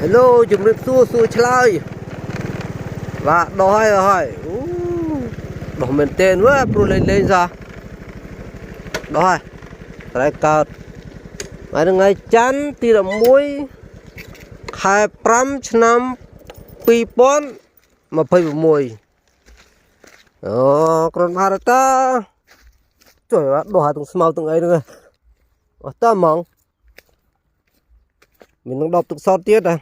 Hello, chụp được xua chơi và đói rồi đỏ mình tên quá pro lên ra đói lại cợt mà đừng ngay chán thì là muối hai pram năm pi pon mà phải mùi còn mà ta trời ơi đói từng small từng ấy nữa ta mong mình đang đọc từng sót tiết à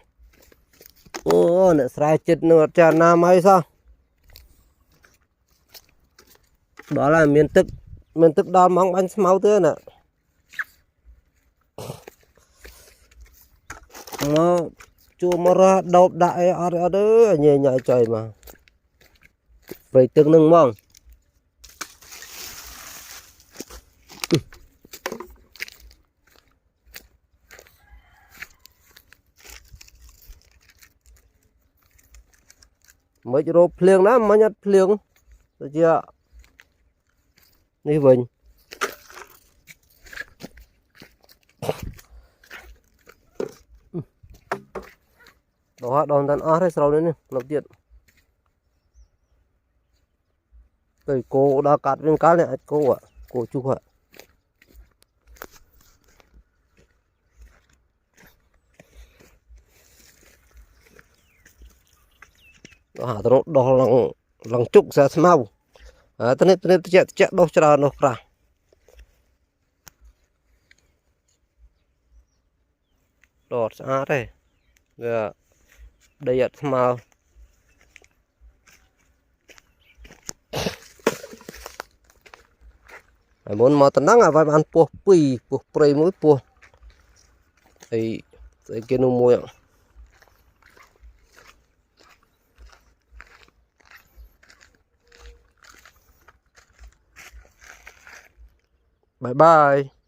nè sai chết nữa cha nam hay sao đó là miền tức đo mong bánh máu thế nè nó chua mà ra đột đại ở đó nhẹ nhảy trời mà vậy tương nưng mong mới cho rộp liền đó mới nhặt liền được chưa như vậy đó đòn tan ở đây sau đấy nè lập điện cây cô đã cắt viên cá này cô ạ cô chú ạ đó đó lòng trúc sẽ mau tên chết đâu cho nó ra đọt á đây đây ạ mau muốn mà tận năng à vài bạn buộc prey mũi buộc thì kia nó mua bye bye